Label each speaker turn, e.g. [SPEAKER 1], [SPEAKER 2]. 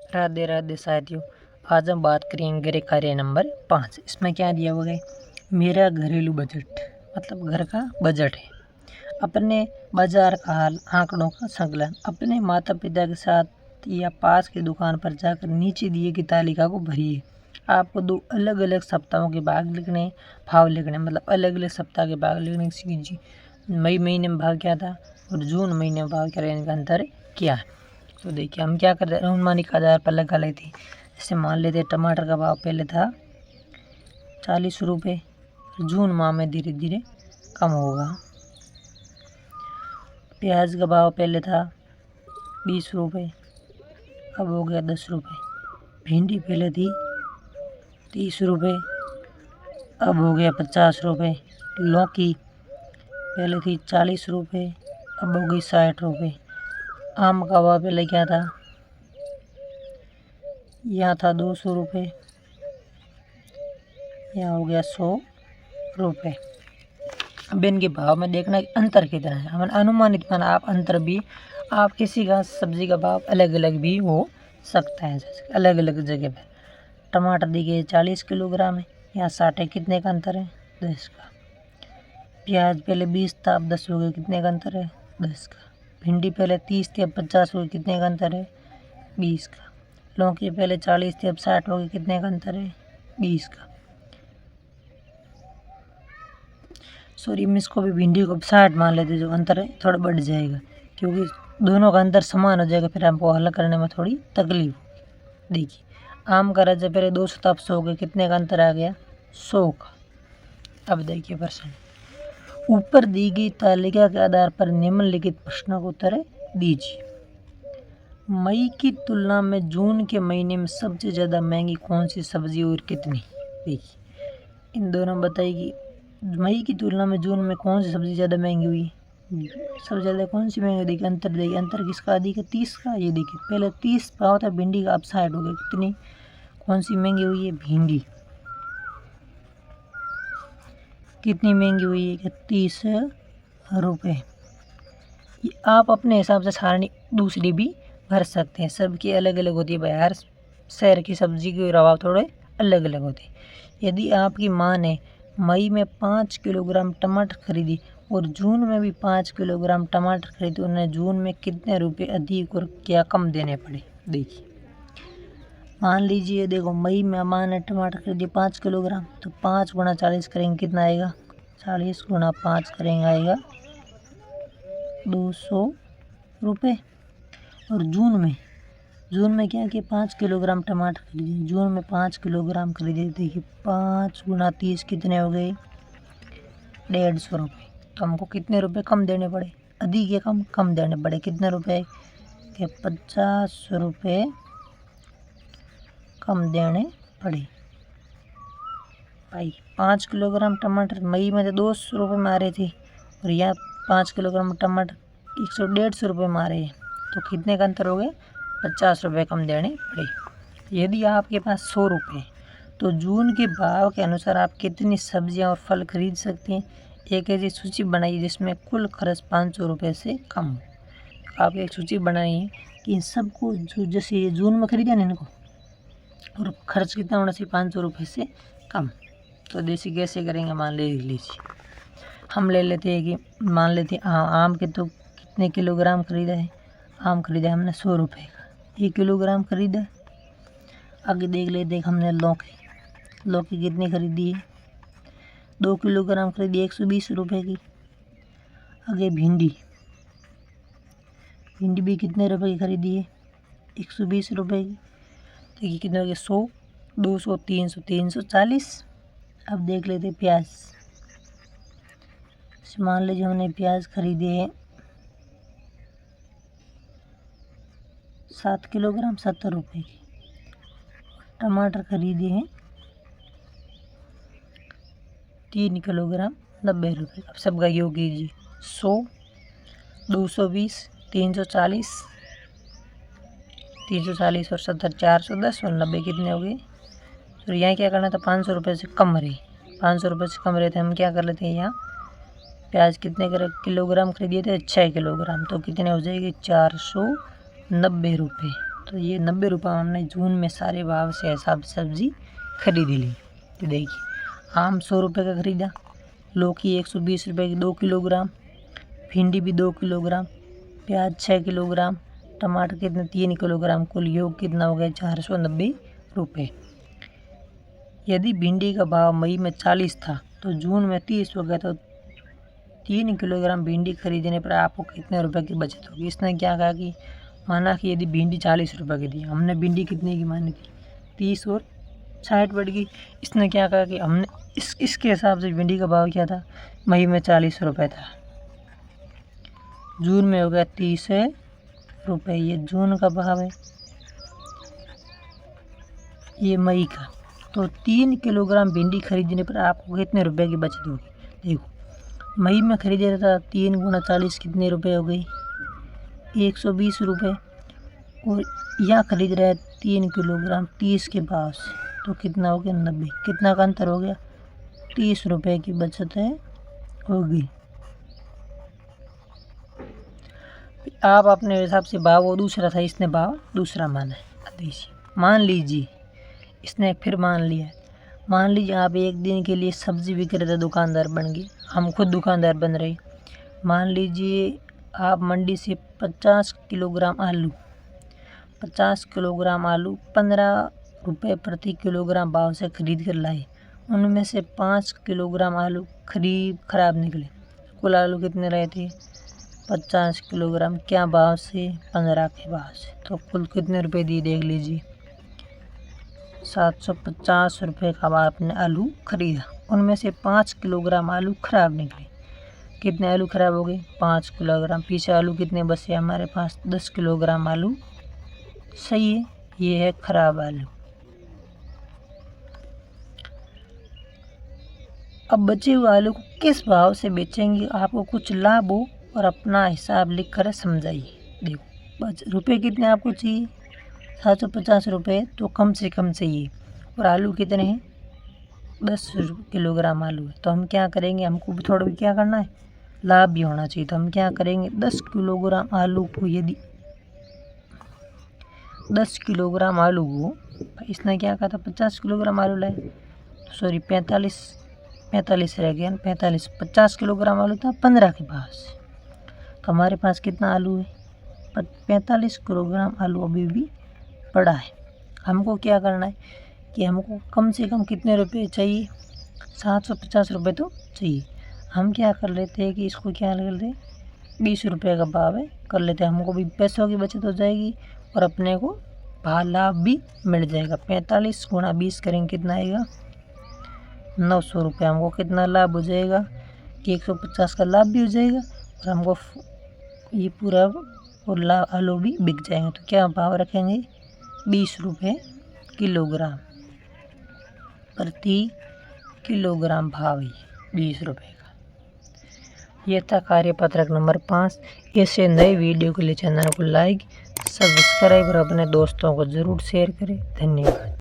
[SPEAKER 1] राधे राधे साथियों। आज हम बात करेंगे घरे कार्य नंबर 5। इसमें क्या दिया हुआ है, मेरा घरेलू बजट, मतलब घर का बजट है। अपने बाजार का हाल, आंकड़ों का संकलन, अपने माता पिता के साथ या पास की दुकान पर जाकर नीचे दिए की तालिका को भरिए। आपको 2 अलग अलग सप्ताहों के भाग लिखने, भाव लिखने, मतलब अलग अलग सप्ताह के भाग लिखने कीजिए। मई महीने में भाव क्या था और जून महीने में भाव क्या है, इनका अंतर क्या है। तो देखिए हम क्या कर रहे हैं, अनुमानिक आधार पर लगा लेते हैं। जैसे मान लेते टमाटर का भाव पहले था 40 रुपये, जून माह में धीरे धीरे कम होगा। प्याज का भाव पहले था 20 रुपये, अब हो गया 10 रुपये। भिंडी पहले थी 30 रुपये, अब हो गया 50 रुपये। लौकी पहले थी 40 रुपये, अब हो गई 60 रुपये। आम का भाव पहले क्या था, यहाँ था 200 रुपये, यहाँ हो गया 100 रुपये। अब इनके भाव में देखना कि अंतर कितना है। हमें अनुमानित माना, आप अंतर भी, आप किसी का सब्जी का भाव अलग अलग भी हो सकता है, जैसे अलग अलग जगह पर। टमाटर देखिए 40 किलोग्राम है, यहाँ 60 है, कितने का अंतर है, 10 का। प्याज पहले 20 था, अब 10 हो गए, कितने का अंतर है, 10 का। भिंडी पहले 30 थी, अब 50 हो गई, कितने का अंतर है, 20 का। लौकी पहले 40 थी, अब 60 हो गई, कितने का अंतर है, 20 का। सॉरी, हम इसको भी भिंडी को 60 मान लेते, जो अंतर है थोड़ा बढ़ जाएगा, क्योंकि दोनों का अंतर समान हो जाएगा, फिर हमको हल करने में थोड़ी तकलीफ होगी। देखिए आम का राजा पहले 200 था, अब 100 हो गए, कितने का अंतर आ गया, 100 का। अब देखिए प्रश्न, ऊपर दी गई तालिका के आधार पर निम्नलिखित प्रश्नों को उत्तर दीजिए। मई की तुलना में जून के महीने में सबसे ज़्यादा महंगी कौन सी सब्जी और कितनी। देखिए इन दोनों बताइए, मई की तुलना में जून में कौन सी सब्जी ज़्यादा महंगी हुई, सबसे ज़्यादा कौन सी महंगी। देखिए अंतर, देखिए अंतर किसका अधिक है, 30 का। ये देखिए पहले 30 पाव था भिंडी का, अब 60 हो गया, कितनी, कौन सी महंगी हुई है, भिंडी। कितनी महंगी हुई है, 30 रुपये। ये आप अपने हिसाब से सारणी दूसरी भी भर सकते हैं, सबकी अलग अलग होती है। बाहर शहर की सब्जी के रवा थोड़े अलग अलग होते हैं। यदि आपकी माँ ने मई में 5 किलोग्राम टमाटर खरीदी और जून में भी 5 किलोग्राम टमाटर खरीदे, उन्हें जून में कितने रुपए अधिक और क्या कम देने पड़े। देखिए मान लीजिए, देखो मई में माँ ने टमाटर खरीदी 5 किलोग्राम, तो 5 गुणा 40 करेंगे, कितना आएगा, 40 गुणा 5 करेंगे, आएगा 200 रुपये। और जून में क्या किया, 5 किलोग्राम टमाटर खरीदे, जून में 5 किलोग्राम खरीदे। देखिए 5 गुणा 30 कितने हो गए, 150 रुपये। तो हमको कितने रुपए कम देने पड़े, अधिक या कम, कम देने पड़े। कितने रुपए, कि 50 रुपये कम देने पड़े। भाई 5 किलोग्राम टमाटर मई में तो 200 रुपये में आ रहे थे, और यहाँ 5 किलोग्राम टमाटर 150 रुपये में आ रहे हैं, तो कितने का अंतर हो गए, 50 रुपये कम देने पड़े। यदि आपके पास 100 रुपये, तो जून के भाव के अनुसार आप कितनी सब्जियां और फल खरीद सकते हैं। एक ऐसी सूची बनाइए जिसमें कुल खर्च 500 रुपये से कम हो। आप एक सूची बनाइए कि इन सबको, जो जैसे ये जून में खरीदे ना इनको, और खर्च कितना होना चाहिए, 500 रुपये से कम। तो जैसे कैसे करेंगे, मान लीजिए हम ले लेते हैं कि मान लेते हैं आम के तो कितने किलोग्राम खरीदा है, आम खरीदा हमने 100 रुपये का, 1 किलोग्राम खरीदा। आगे देख लेते हैं हमने लौकी कितनी खरीदी है, 2 किलोग्राम खरीदी, 120 रुपये की। आगे भिंडी भी कितने रुपए की खरीदी है, 120 रुपये की। देखिए कितने हो गए, 100, 200, 300, 340। अब देख लेते हैं प्याज। मान लीजिए हमने प्याज खरीदे हैं 7 किलोग्राम 70 रुपये की। टमाटर खरीदे हैं 3 किलोग्राम 90 रुपये। अब सबका योग कीजिए, 100, 220, 340, 340 और 70, 410 और 90 कितने हो गए। तो यहाँ क्या करना था, 500 रुपये से कम रहे, 500 रुपये से कम रहे थे, हम क्या कर लेते हैं, यहाँ प्याज कितने किलोग्राम खरीदिए थे, 6 किलोग्राम, तो कितने हो जाएगी, 490 रुपये। तो ये 90 रुपये हमने जून में सारे भाव से हिसाब सब्जी खरीदी ली। तो देखिए आम 100 रुपये का खरीदा, लौकी 120 रुपये की 2 किलोग्राम, भिंडी भी 2 किलोग्राम, प्याज 6 किलोग्राम, टमाटर कितने 3 किलोग्राम, कुल योग कितना हो गया 490 रुपये। यदि भिंडी का भाव मई में 40 था तो जून में 30 हो गया, तो 3 किलोग्राम भिंडी खरीदने पर आपको कितने रुपए की बचत होगी। इसने क्या कहा कि माना कि यदि भिंडी 40 रुपये की थी, हमने भिंडी कितने की मानी थी 30 और 60 बढ़ गई। इसने क्या कहा कि हमने इसके हिसाब से भिंडी का भाव क्या था, मई में 40 रुपये था, जून में हो गया 30 रुपये। ये जून का भाव है, ये मई का। तो 3 किलोग्राम भिंडी खरीदने पर आपको कितने रुपए की बचत होगी। देखो मई में खरीदे था 3 गुना 40 कितने रुपए हो गई 120 रुपये, और यहाँ खरीद रहे हैं 3 किलोग्राम 30 के भाव से, तो कितना हो गया 90। कितना का अंतर हो गया 30 रुपये की बचत है होगी। आप अपने हिसाब से भाव वो दूसरा था, इसने भाव दूसरा माना है। मान लीजिए इसने फिर मान लीजिए आप एक दिन के लिए सब्जी विक्रेता दुकानदार बन गए, हम खुद दुकानदार बन रहे। मान लीजिए आप मंडी से 50 किलोग्राम आलू 15 रुपये प्रति किलोग्राम भाव से खरीद कर लाए। उनमें से 5 किलोग्राम आलू खराब निकले। कुल आलू कितने रहे थे 50 किलोग्राम, क्या भाव से 15 के भाव से, तो कुल कितने रुपए दिए देख लीजिए 750 रुपये का आपने आलू खरीदा। उनमें से 5 किलोग्राम आलू खराब निकले। कितने आलू खराब हो गए 5 किलोग्राम। पीछे आलू कितने बचे हमारे पास 10 किलोग्राम आलू सही है, ये है खराब आलू। अब बचे हुए आलू को किस भाव से बेचेंगे, आपको कुछ लाभ हो और अपना हिसाब लिख कर समझाइए। देखो रुपये कितने आपको चाहिए 750 रुपये, तो कम से कम चाहिए। और आलू कितने हैं 10 किलोग्राम आलू है, तो हम क्या करेंगे, हमको थोड़ा भी क्या करना है लाभ भी होना चाहिए। तो हम क्या करेंगे 10 किलोग्राम आलू को, यदि 10 किलोग्राम आलू को, इसने क्या कहा था 50 किलोग्राम आलू लाए, सॉरी 45 रह गया 45, 50 किलोग्राम आलू था 15 के पास, तो हमारे पास कितना आलू है 45 किलोग्राम आलू अभी भी पड़ा है। हमको क्या करना है कि हमको कम से कम कितने रुपए चाहिए 750 रुपये तो चाहिए। हम क्या कर लेते हैं कि इसको क्या कर लेते 20 रुपये का भाव है कर लेते हैं, हमको भी पैसों की बचत हो जाएगी और अपने को लाभ भी मिल जाएगा। 45 गुणा 20 करेंगे कितना आएगा 900 रुपये। हमको कितना लाभ हो जाएगा कि 150 का लाभ भी हो जाएगा और हमको ये पूरा और आलू भी बिक जाएंगे। तो क्या भाव रखेंगे 20 रुपये किलोग्राम प्रति किलोग्राम भाव ही 20 रुपये का। यह था कार्यपत्रक नंबर 5। ऐसे नए वीडियो के लिए चैनल को लाइक सब्सक्राइब और अपने दोस्तों को ज़रूर शेयर करें। धन्यवाद।